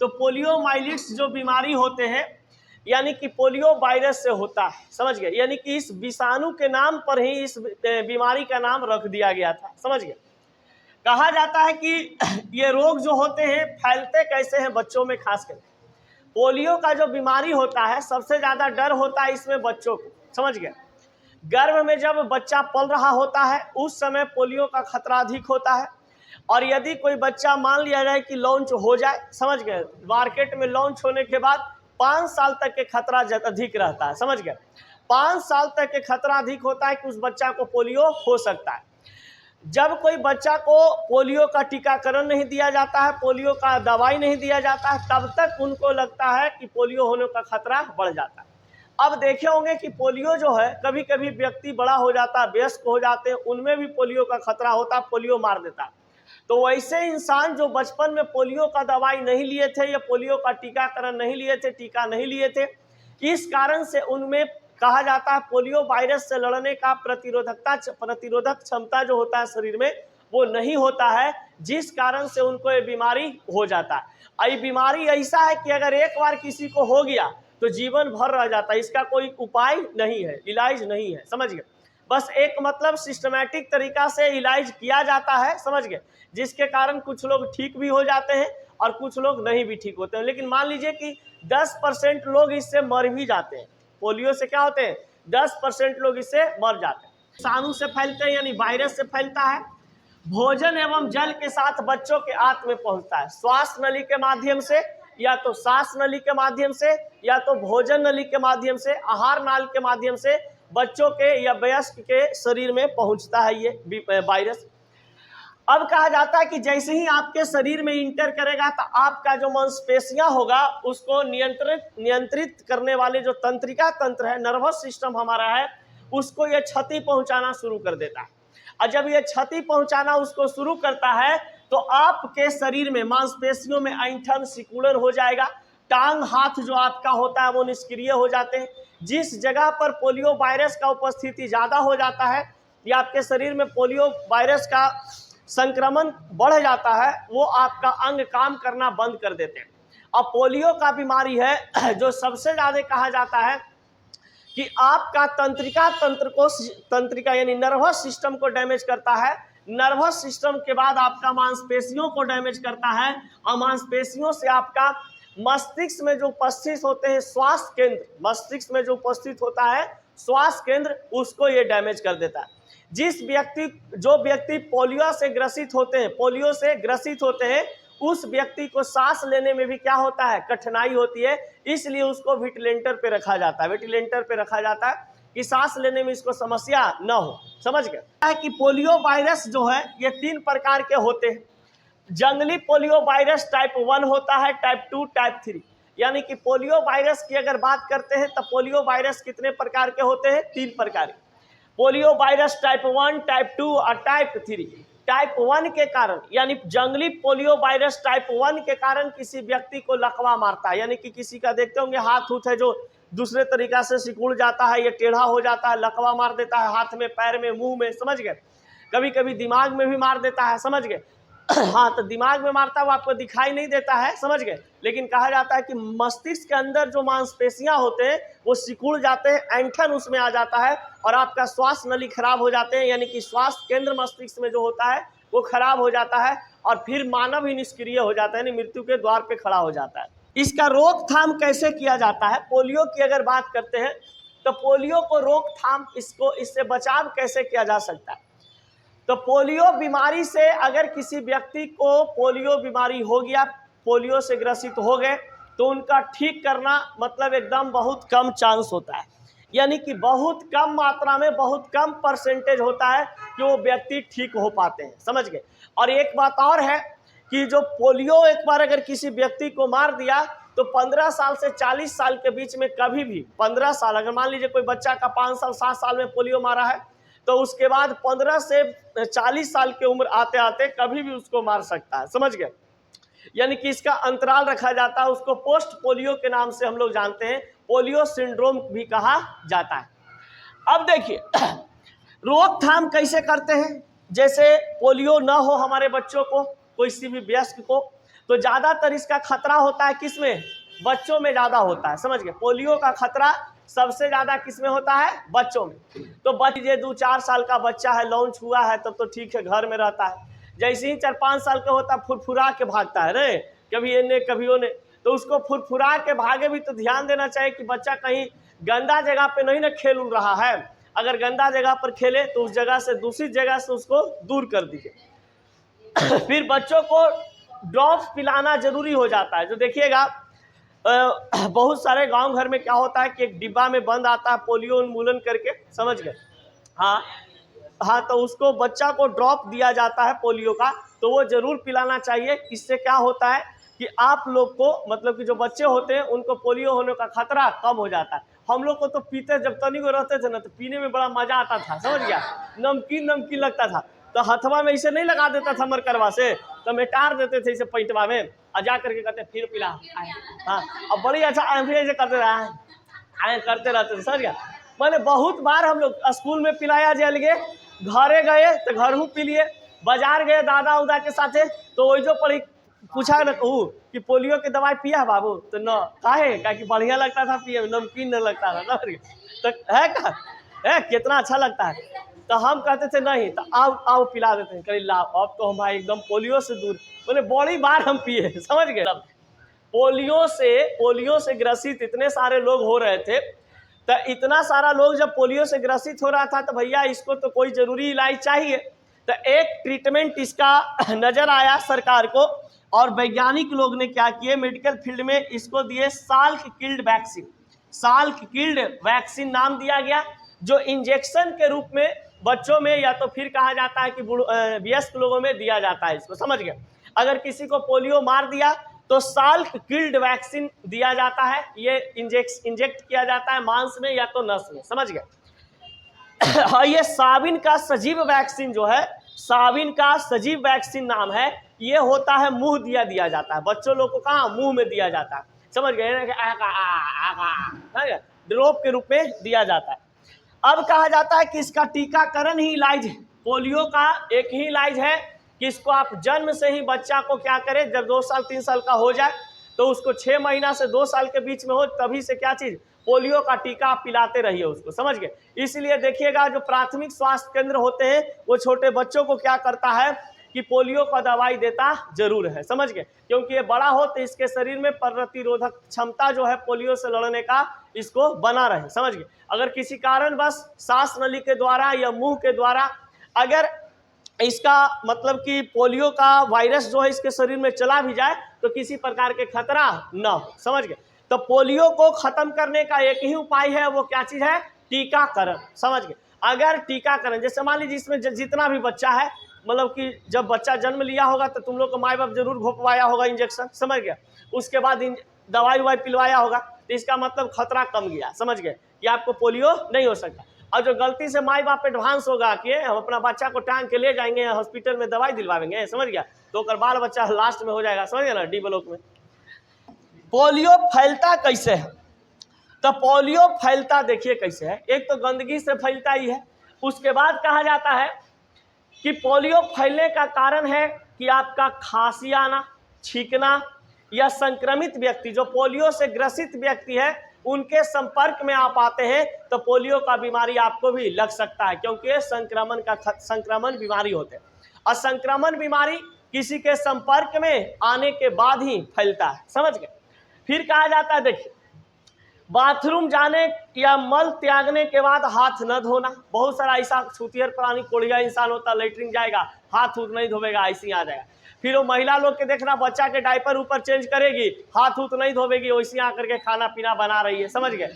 तो पोलियोमाइलिट्स जो बीमारी होते हैं यानी कि पोलियो वायरस से होता है, समझ गए। यानी कि इस विषाणु के नाम पर ही इस बीमारी का नाम रख दिया गया था, समझ गए। कहा जाता है कि ये रोग जो होते हैं फैलते कैसे हैं बच्चों में, खास कर पोलियो का जो बीमारी होता है सबसे ज़्यादा डर होता है इसमें बच्चों को, समझ गए। गर्भ में जब बच्चा पल रहा होता है उस समय पोलियो का खतरा अधिक होता है, और यदि कोई बच्चा मान लिया जाए कि लॉन्च हो जाए, समझ गए, मार्केट में लॉन्च होने के बाद 5 साल तक के खतरा अधिक रहता है, समझ गए। 5 साल तक के खतरा अधिक होता है कि उस बच्चा को पोलियो हो सकता है। जब कोई बच्चा को पोलियो का टीकाकरण नहीं दिया जाता है, पोलियो का दवाई नहीं दिया जाता है, तब तक उनको लगता है कि पोलियो होने का खतरा बढ़ जाता है। अब देखे होंगे कि पोलियो जो है कभी कभी व्यक्ति बड़ा हो जाता है, वयस्क हो जाते हैं, उनमें भी पोलियो का खतरा होता है, पोलियो मार देता है। तो वैसे इंसान जो बचपन में पोलियो का दवाई नहीं लिए थे या पोलियो का टीकाकरण नहीं लिए थे, टीका नहीं लिए थे, इस कारण से उनमें कहा जाता है पोलियो वायरस से लड़ने का प्रतिरोधक क्षमता जो होता है शरीर में वो नहीं होता है, जिस कारण से उनको ये बीमारी हो जाता है। ये बीमारी ऐसा है कि अगर एक बार किसी को हो गया तो जीवन भर रह जाता है, इसका कोई उपाय नहीं है, इलाज नहीं है, समझ गए। बस एक मतलब सिस्टमैटिक तरीका से इलाज किया जाता है, समझ गए, जिसके कारण कुछ लोग ठीक भी हो जाते हैं और कुछ लोग नहीं भी ठीक होते हैं। लेकिन मान लीजिए कि 10% लोग इससे मर भी जाते हैं, पोलियो से क्या होते हैं 10% लोग इससे मर जाते हैं। विषाणु से फैलते हैं यानी वायरस से फैलता है, भोजन एवं जल के साथ बच्चों के आंत में पहुंचता है, श्वास नली के माध्यम से या तो सांस नली के माध्यम से या तो भोजन नली के माध्यम से, आहार नाल के माध्यम से बच्चों के या वयस्क के शरीर में पहुंचता है ये वायरस। अब कहा जाता है कि जैसे ही आपके शरीर में इंटर करेगा तो आपका जो मांसपेशियां होगा उसको नियंत्रित करने वाले जो तंत्रिका तंत्र है, नर्वस सिस्टम हमारा है, उसको ये क्षति पहुंचाना शुरू कर देता है। और जब ये क्षति पहुंचाना उसको शुरू करता है तो आपके शरीर में मांसपेशियों में ऐंठन सिकुड़न हो जाएगा, टांग हाथ जो आपका होता है वो निष्क्रिय हो जाते हैं। जिस जगह पर पोलियो वायरस का उपस्थिति ज़्यादा हो जाता है या आपके शरीर में पोलियो वायरस का संक्रमण बढ़ जाता है वो आपका अंग काम करना बंद कर देते हैं। अब पोलियो का बीमारी है जो सबसे ज़्यादा कहा जाता है कि आपका तंत्रिका यानी नर्वस सिस्टम को डैमेज करता है, नर्वस सिस्टम के बाद आपका मांसपेशियों को डैमेज करता है, और मांसपेशियों से आपका मस्तिष्क में जो उपस्थित होते हैं श्वास केंद्र, मस्तिष्क में जो उपस्थित होता है श्वास केंद्र, उसको ये डैमेज कर देता है। जो व्यक्ति पोलियो से ग्रसित होते हैं उस व्यक्ति को सांस लेने में भी क्या होता है, कठिनाई होती है, इसलिए उसको वेंटिलेटर पे रखा जाता है कि सांस लेने में इसको समस्या न हो, समझ गए। है कि पोलियो वायरस जो है ये 3 प्रकार के होते हैं। जंगली पोलियो वायरस टाइप 1 होता है, टाइप 2, टाइप 3। यानी कि पोलियो वायरस की अगर बात करते हैं तो पोलियो वायरस कितने प्रकार के होते हैं, 3 प्रकार के। पोलियो वायरस टाइप 1, टाइप 2 और टाइप 3। टाइप 1 के कारण यानी जंगली पोलियो वायरस टाइप 1 के कारण किसी व्यक्ति को लकवा मारता है, यानी कि किसी का देखते होंगे हाथ है जो दूसरे तरीका से सिकुड़ जाता है, ये टेढ़ा हो जाता है, लकवा मार देता है हाथ में, पैर में, मुंह में, समझ गए। कभी कभी दिमाग में भी मार देता है, समझ गए। हाँ, तो दिमाग में मारता है वो आपको दिखाई नहीं देता है, समझ गए, लेकिन कहा जाता है कि मस्तिष्क के अंदर जो मांसपेशियां होते हैं वो सिकुड़ जाते हैं, ऐंठन उसमें आ जाता है और आपका श्वास नली खराब हो जाते हैं, यानी कि श्वास केंद्र मस्तिष्क में जो होता है वो खराब हो जाता है और फिर मानव ही निष्क्रिय हो जाता है, यानी मृत्यु के द्वार पे खड़ा हो जाता है। इसका रोकथाम कैसे किया जाता है, पोलियो की अगर बात करते हैं तो पोलियो को रोकथाम इससे बचाव कैसे किया जा सकता है। तो पोलियो बीमारी से अगर किसी व्यक्ति को पोलियो बीमारी हो गया, पोलियो से ग्रसित हो गए, तो उनका ठीक करना मतलब एकदम बहुत कम चांस होता है, यानी कि बहुत कम मात्रा में, बहुत कम परसेंटेज होता है कि वो व्यक्ति ठीक हो पाते हैं, समझ गए। और एक बात और है कि जो पोलियो एक बार अगर किसी व्यक्ति को मार दिया तो 15 साल से 40 साल के बीच में कभी भी 15 साल, अगर मान लीजिए कोई बच्चा का 5 साल 7 साल में पोलियो मारा है तो उसके बाद 15 से 40 साल की उम्र आते आते कभी भी उसको मार सकता है, समझ गए। यानी कि इसका अंतराल रखा जाता है, उसको पोस्ट पोलियो के नाम से हम लोग जानते हैं, पोलियो सिंड्रोम भी कहा जाता है। अब देखिए रोकथाम कैसे करते हैं, जैसे पोलियो ना हो हमारे बच्चों को, किसी भी वयस्क को, तो ज़्यादातर इसका खतरा होता है किस में? बच्चों में ज़्यादा होता है, समझ गए। पोलियो का खतरा सबसे ज़्यादा किस में होता है? बच्चों में। तो बच्चे 2-4 साल का बच्चा है, लॉन्च हुआ है, तब तो ठीक है, घर में रहता है। जैसे ही 4-5 साल का होता है फुरफुरा के भागता है रे, कभी इन्हें कभी उन्हें, तो उसको फुरफुरा के भागे भी तो ध्यान देना चाहिए कि बच्चा कहीं गंदा जगह पे नहीं ना खेल उल रहा है। अगर गंदा जगह पर खेले तो उस जगह से, दूसरी जगह से उसको दूर कर दीजिए। फिर बच्चों को ड्रॉप्स पिलाना जरूरी हो जाता है। जो देखिएगा बहुत सारे गांव घर में क्या होता है कि एक डिब्बा में बंद आता है पोलियो उन्मूलन करके, समझ गए। हाँ, तो उसको बच्चा को ड्रॉप दिया जाता है पोलियो का, तो वो जरूर पिलाना चाहिए। इससे क्या होता है कि आप लोग को, मतलब कि जो बच्चे होते हैं उनको पोलियो होने का खतरा कम हो जाता है। हम लोग को तो पीते, जब तनी को रहते थे ना, तो पीने में बड़ा मजा आता था, समझ गया, नमकीन नमकीन लगता था। तो हथवा में इसे नहीं लगा देता था मरकरवा से, तो मेटार देते थे इसे पैंटवा में, और जा करके कहते फिर पिला। हाँ, अब बड़ी अच्छा ऐसे करते रहा करते रहते थे, समझ गया। मैंने बहुत बार हम लोग स्कूल में पिलाया जेल गए, घरे गए तो घर हूँ पी लिए, बाजार गए दादा उदा के साथे, तो वही जो पढ़ी पूछा न कहूँ कि पोलियो की दवाई पिया बाबू, तो न काहे कि बढ़िया लगता था पिए, नमकीन न लगता था, समझ गए। तो है कितना अच्छा लगता है। तो हम कहते थे नहीं, तो आओ आओ पिला देते हैं, कहीं लाओ, अब तो हम भाई एकदम पोलियो से दूर। बोले बड़ी बार हम पिए, समझ गए। पोलियो से ग्रसित इतने सारे लोग हो रहे थे, तो इतना सारा लोग जब पोलियो से ग्रसित हो रहा था, तो भैया इसको तो कोई जरूरी इलाज चाहिए। तो एक ट्रीटमेंट इसका नजर आया सरकार को, और वैज्ञानिक लोग ने क्या किए, मेडिकल फील्ड में इसको दिए Salk killed vaccine. Salk killed vaccine नाम दिया गया, जो इंजेक्शन के रूप में बच्चों में, या तो फिर कहा जाता है कि वयस्क लोगों में दिया जाता है इसको, समझ गए। अगर किसी को पोलियो मार दिया तो साल्क किल्ड वैक्सीन दिया जाता है, ये इंजेक्ट किया जाता है मांस में या तो नस में, समझ गए। और ये साविन का सजीव वैक्सीन जो है, साविन का सजीव वैक्सीन नाम है, ये होता है मुंह दिया जाता है बच्चों लोग को, कहाँ मुंह में दिया जाता है, समझ गए, ड्रॉप के रूप में दिया जाता है। अब कहा जाता है कि इसका टीकाकरण ही इलाज है। पोलियो का एक ही इलाज है कि इसको आप जन्म से ही बच्चा को क्या करें, जब 2 साल 3 साल का हो जाए तो उसको 6 महीना से 2 साल के बीच में हो, तभी से क्या चीज, पोलियो का टीका आप पिलाते रहिए उसको, समझ गए। इसलिए देखिएगा जो प्राथमिक स्वास्थ्य केंद्र होते हैं वो छोटे बच्चों को क्या करता है कि पोलियो का दवाई देता जरूर है, समझ गए। क्योंकि ये बड़ा हो तो इसके शरीर में प्रतिरोधक क्षमता जो है पोलियो से लड़ने का इसको बना रहे, समझ गए। अगर किसी कारण बस सांस नली के द्वारा या मुंह के द्वारा अगर इसका मतलब कि पोलियो का वायरस जो है इसके शरीर में चला भी जाए तो किसी प्रकार के खतरा न हो, समझ गए। तो पोलियो को खत्म करने का एक ही उपाय है, वो क्या चीज है, टीकाकरण, समझ गए। अगर टीकाकरण, जैसे मान लीजिए इसमें जितना भी बच्चा है, मतलब कि जब बच्चा जन्म लिया होगा तो तुम लोग को माँ बाप जरूर घोपवाया होगा इंजेक्शन, समझ गया, उसके बाद दवाई ववाई पिलवाया होगा, तो इसका मतलब खतरा कम गया, समझ गए, कि आपको पोलियो नहीं हो सकता। और जो गलती से माँ बाप एडवांस होगा कि हम अपना बच्चा को टांग के ले जाएंगे हॉस्पिटल में दवाई दिलवाएंगे, समझ गया, तो कर बाल बच्चा लास्ट में हो जाएगा, समझ गया ना, डी ब्लॉक में। पोलियो फैलता कैसे है, तो पोलियो फैलता देखिए कैसे है, एक तो गंदगी से फैलता ही है। उसके बाद कहा जाता है कि पोलियो फैलने का कारण है कि आपका खांसी आना, छींकना, या संक्रमित व्यक्ति जो पोलियो से ग्रसित व्यक्ति है उनके संपर्क में आप आते हैं तो पोलियो का बीमारी आपको भी लग सकता है, क्योंकि संक्रमण बीमारी होते हैं। और संक्रमण बीमारी किसी के संपर्क में आने के बाद ही फैलता है, समझ गए। फिर कहा जाता है, देखिए, बाथरूम जाने या मल त्यागने के बाद हाथ न धोना। बहुत सारा ऐसा छूतियर प्राणी कोढ़िया इंसान होता, लेटरिन जाएगा हाथ उठ नहीं धोएगा, ऐसे ही आ जाएगा। फिर वो महिला लोग के देखना, बच्चा के डायपर ऊपर चेंज करेगी, हाथ उठ नहीं धोएगी, वैसे आकर के खाना पीना बना रही है, समझ गए।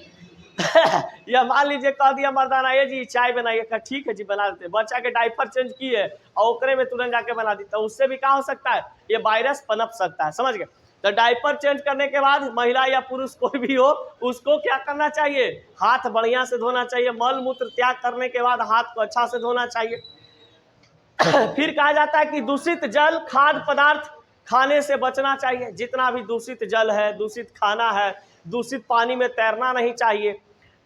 या मान लीजिए कह दिया मर्दाना, ये जी चाय बनाइए, ठीक है जी बना देते, बच्चा के डायपर चेंज किए और ओकरे में तुरंत जाके बना दी, तो उससे भी क्या हो सकता है, ये वायरस पनप सकता है, समझ गए। तो डायपर चेंज करने के बाद महिला या पुरुष कोई भी हो, उसको क्या करना चाहिए, हाथ बढ़िया से धोना चाहिए। मल मूत्र त्याग करने के बाद हाथ को अच्छा से धोना चाहिए। फिर कहा जाता है कि दूषित जल, खाद्य पदार्थ खाने से बचना चाहिए। जितना भी दूषित जल है, दूषित खाना है, दूषित पानी में तैरना नहीं चाहिए।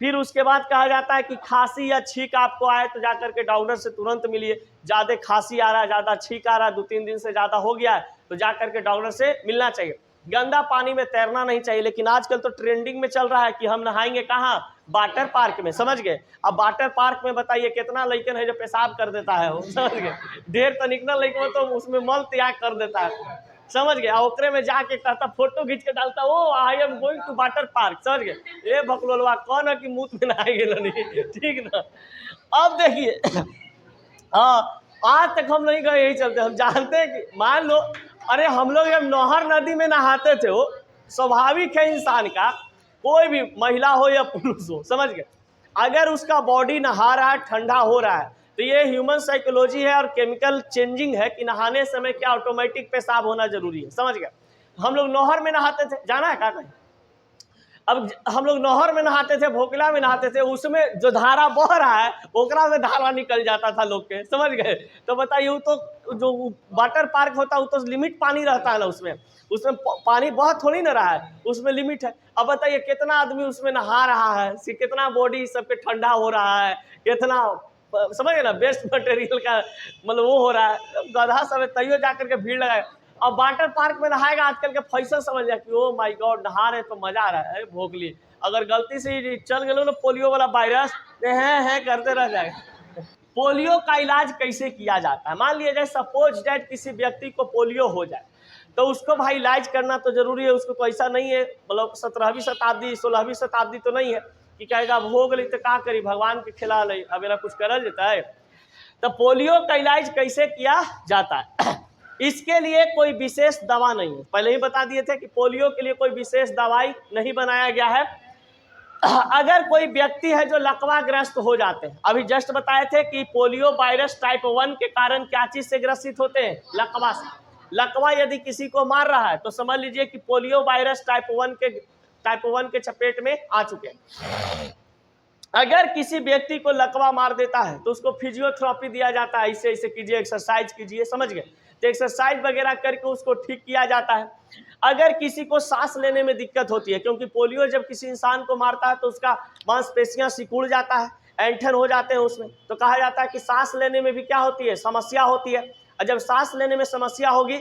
फिर उसके बाद कहा जाता है कि खांसी या छींक आपको आए तो जाकर के डॉक्टर से तुरंत मिलिए। ज़्यादा खांसी आ रहा है, ज़्यादा छींक आ रहा है, 2-3 दिन से ज़्यादा हो गया है, तो जा करके डॉक्टर से मिलना चाहिए। गंदा पानी में तैरना नहीं चाहिए, लेकिन आजकल तो ट्रेंडिंग में चल रहा है कि हम नहाएंगे कहाँ, वाटर पार्क में, समझ गए। अब वाटर पार्क में बताइए कितना लड़कन है जो पेशाब कर देता है वो, समझ गए। ढेर तो निकला लड़कन तो उसमें मल त्याग कर देता है, समझ गए। ओकरे में जाके कहता, फोटो खींच के डालता, oh I am going to water park, समझ गए। ये भकलोलवा कौन है कि मुंह में नहाए गेल, ठीक ना। अब देखिए, हाँ, आज तक हम नहीं गए, यही चलते। हम जानते हैं कि मान लो, अरे हम लोग जब नहर नदी में नहाते थे, वो स्वाभाविक है इंसान का, कोई भी महिला हो या पुरुष हो, समझ गए, अगर उसका बॉडी नहा रहा है, ठंडा हो रहा है, तो ये ह्यूमन साइकोलॉजी है और केमिकल चेंजिंग है कि नहाने समय क्या ऑटोमेटिक पेशाब होना जरूरी है, समझ गए। हम लोग नहर में नहाते थे, जाना है क्या कहीं, अब हम लोग नहर में नहाते थे, भोकला में नहाते थे, उसमें जो धारा बह रहा है ओकरा में धारा निकल जाता था लोग के, समझ गए। तो बताइए, वो तो जो वाटर पार्क होता है वो तो लिमिट पानी रहता है ना, उसमें पानी बह थोड़ी ना रहा है, उसमें लिमिट है। अब बताइए कितना आदमी उसमें नहा रहा है, कितना बॉडी सबके ठंडा हो रहा है, कितना, समझ गए ना, वेस्ट मटेरियल का मतलब वो हो रहा है, गधा सब तैयो जा करके भीड़ लगाए। अब वाटर पार्क में नहाएगा, आजकल के फैशन समझ जाए कि ओ माय गॉड नहा रहे तो मजा आ रहा है, भोगली। अगर गलती से चल गए ना पोलियो वाला वायरस, है करते रह जाएगा। पोलियो का इलाज कैसे किया जाता है, मान लिया जाए सपोज डैट किसी व्यक्ति को पोलियो हो जाए, तो उसको भाई इलाज करना तो जरूरी है। उसको तो ऐसा नहीं है, मतलब 17वीं शताब्दी 16वीं शताब्दी तो नहीं है कि कहेगा अब हो गई तो क्या करी, भगवान के खिला ले, अब मेरा कुछ करल जाता है। तो पोलियो का इलाज कैसे किया जाता है, इसके लिए कोई विशेष दवा नहीं है। पहले ही बता दिए थे कि पोलियो के लिए कोई विशेष दवाई नहीं बनाया गया है। अगर कोई व्यक्ति है जो लकवाग्रस्त हो जाते हैं, अभी जस्ट बताए थे कि पोलियो वायरस टाइप 1 के कारण क्या चीज से ग्रसित होते हैं, लकवा से। लकवा यदि किसी को मार रहा है तो समझ लीजिए कि पोलियो वायरस टाइप 1 के चपेट में आ चुके हैं। अगर किसी व्यक्ति को लकवा मार देता है तो उसको फिजियोथेरेपी दिया जाता है, ऐसे ऐसे कीजिए, एक्सरसाइज कीजिए, समझ गए। तो एक्सरसाइज वगैरह करके उसको ठीक किया जाता है। अगर किसी को सांस लेने में दिक्कत होती है, क्योंकि पोलियो जब किसी इंसान को मारता है तो उसका मांसपेशियां सिकुड़ जाता है, ऐंठन हो जाते हैं उसमें, तो कहा जाता है कि सांस लेने में भी क्या होती है, समस्या होती है। और जब सांस लेने में समस्या होगी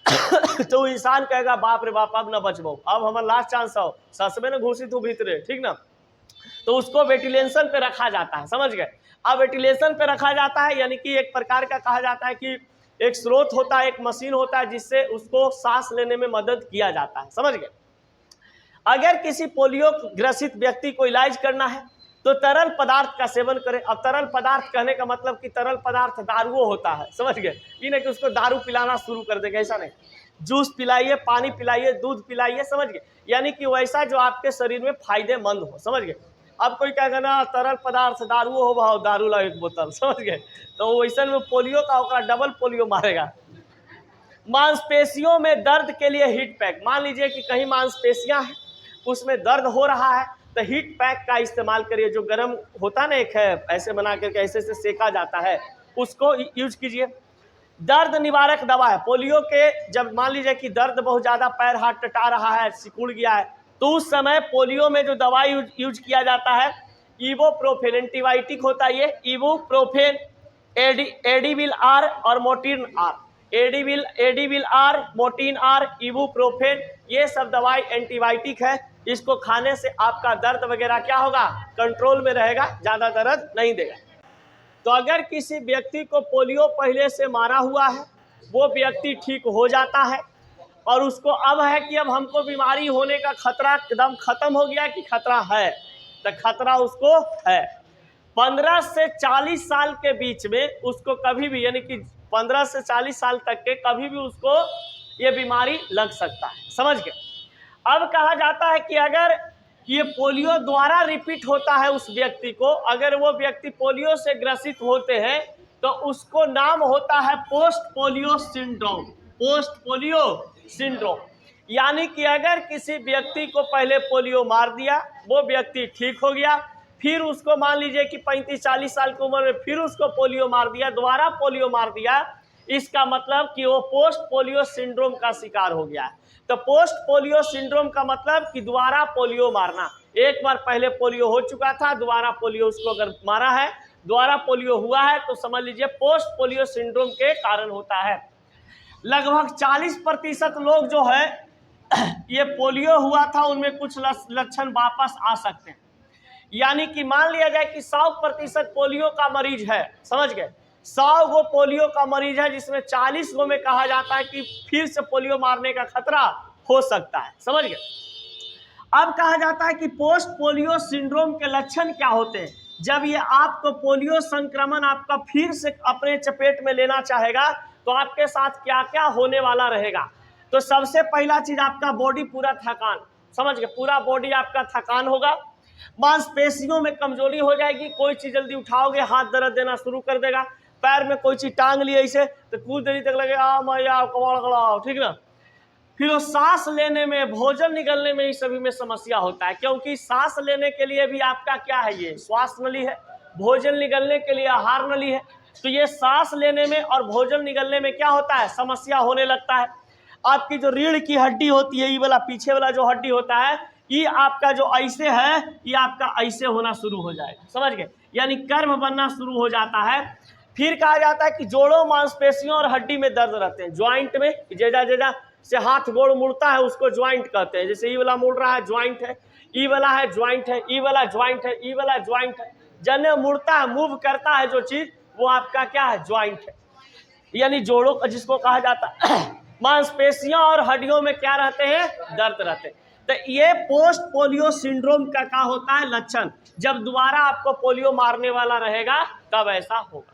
तो इंसान कहेगा बाप रे बाप अब न बचबो, अब हमारा लास्ट चांस हो, ससबे न घुसी तू भीतरे, ठीक ना। तो उसको वेंटिलेशन पे रखा जाता है, समझ गए। अब वेंटिलेशन पे रखा जाता है यानी कि एक प्रकार का कहा जाता है कि एक स्रोत होता है, एक मशीन होता है जिससे उसको सांस लेने में मदद किया जाता है, समझ गए। अगर किसी पोलियो ग्रसित व्यक्ति को इलाज करना है तो तरल पदार्थ का सेवन करें। अब तरल पदार्थ कहने का मतलब कि तरल पदार्थ दारू होता है, समझ गए। ये नहीं कि उसको दारू पिलाना शुरू कर देगा, ऐसा नहीं। जूस पिलाइए, पानी पिलाइए, दूध पिलाइए, समझ गए, यानी कि वैसा जो आपके शरीर में फायदेमंद हो, समझ गए। अब कोई कहेगा ना तरल पदार्थ दारू हो भाव, दारू ला एक बोतल, समझ गए, तो वैसा में पोलियो का होगा, डबल पोलियो मारेगा। मांसपेशियों में दर्द के लिए हीट पैक, मान लीजिए कि कहीं मांसपेशियां हैं उसमें दर्द हो रहा है तो हीट पैक का इस्तेमाल करिए, जो गर्म होता है ना, एक है ऐसे बना करके ऐसे से सेका जाता है, उसको यूज कीजिए। दर्द निवारक दवा है पोलियो के, जब मान लीजिए कि दर्द बहुत ज्यादा, पैर हाथ टटा रहा है, सिकुड़ गया है, तो उस समय पोलियो में जो दवाई यूज किया जाता है इबुप्रोफेन, एंटीबायोटिक होता है ये, इबुप्रोफेन, एडिविल आर और Motrin or, Advil or, Motrin or, ibuprofen, ये सब दवाई एंटीबायोटिक है। इसको खाने से आपका दर्द वगैरह क्या होगा, कंट्रोल में रहेगा, ज्यादा दर्द नहीं देगा। तो अगर किसी व्यक्ति को पोलियो पहले से मारा हुआ है, वो व्यक्ति ठीक हो जाता है और उसको अब है कि अब हमको बीमारी होने का खतरा एकदम खत्म हो गया कि खतरा है, तो खतरा उसको है। 15 से 40 साल के बीच में उसको कभी भी, यानी कि 15 से 40 साल तक के कभी भी उसको ये बीमारी लग सकता है, समझ गए। अब कहा जाता है कि अगर ये पोलियो द्वारा रिपीट होता है उस व्यक्ति को, अगर वो व्यक्ति पोलियो से ग्रसित होते हैं तो उसको नाम होता है post polio syndrome, post polio syndrome. यानी कि अगर किसी व्यक्ति को पहले पोलियो मार दिया, वो व्यक्ति ठीक हो गया, फिर उसको मान लीजिए कि 35-40 साल की उम्र में फिर उसको पोलियो मार दिया, दोबारा पोलियो मार दिया, इसका मतलब कि वो पोस्ट पोलियो सिंड्रोम का शिकार हो गया है। तो पोस्ट पोलियो सिंड्रोम का मतलब कि दोबारा पोलियो मारना, एक बार पहले पोलियो हो चुका था, दोबारा पोलियो उसको अगर मारा है, दोबारा पोलियो हुआ है, तो समझ लीजिए पोस्ट पोलियो सिंड्रोम के कारण होता है। लगभग 40% लोग जो है ये पोलियो हुआ था उनमें कुछ लक्षण वापस आ सकते हैं। यानी कि मान लिया जाए कि 100% पोलियो का मरीज है, समझ गए, 100 गो पोलियो का मरीज है जिसमें 40 गो में कहा जाता है कि फिर से पोलियो मारने का खतरा हो सकता है, समझ गए। अब कहा जाता है कि पोस्ट पोलियो सिंड्रोम के लक्षण क्या होते हैं। जब ये आपको पोलियो संक्रमण आपका फिर से अपने चपेट में लेना चाहेगा तो आपके साथ क्या क्या होने वाला रहेगा। तो सबसे पहला चीज आपका बॉडी पूरा थकान, समझ गए, पूरा बॉडी आपका थकान होगा, मांसपेशियों में कमजोरी हो जाएगी, कोई चीज जल्दी उठाओगे हाथ दर्द देना शुरू कर देगा, पैर में कोई चीज टांग ली ऐसे तो कुछ देरी तक लगेगा मैया कबाड़ कड़ाओ, ठीक ना। फिर वो सांस लेने में, भोजन निगलने में, इस सभी में समस्या होता है, क्योंकि सांस लेने के लिए भी आपका क्या है, ये श्वास नली है, भोजन निगलने के लिए आहार नली है। तो ये सांस लेने में और भोजन निगलने में क्या होता है, समस्या होने लगता है। आपकी जो रीढ़ की हड्डी होती है, ये वाला पीछे वाला जो हड्डी होता है, ये आपका जो ऐसे है, ये आपका ऐसे होना शुरू हो जाएगा, समझ गए, यानी कर्व बनना शुरू हो जाता है। फिर कहा जाता है कि जोड़ों, मांसपेशियों और हड्डी में दर्द रहते हैं, ज्वाइंट में, जेजा जेजा से हाथ गोड़ मुड़ता है उसको ज्वाइंट कहते हैं। जैसे ई वाला मुड़ रहा है ज्वाइंट है, ई वाला है ज्वाइंट है, ई वाला ज्वाइंट है, ई वाला ज्वाइंट है। जने मुड़ता है, मूव करता है जो चीज, वो आपका क्या है, ज्वाइंट है, यानी जोड़ों का जिसको कहा जाता है। मांसपेशियां और हड्डियों में क्या रहते हैं, दर्द रहते हैं। तो ये पोस्ट पोलियो सिंड्रोम का क्या होता है लक्षण, जब दोबारा आपको पोलियो मारने वाला रहेगा तब ऐसा होगा।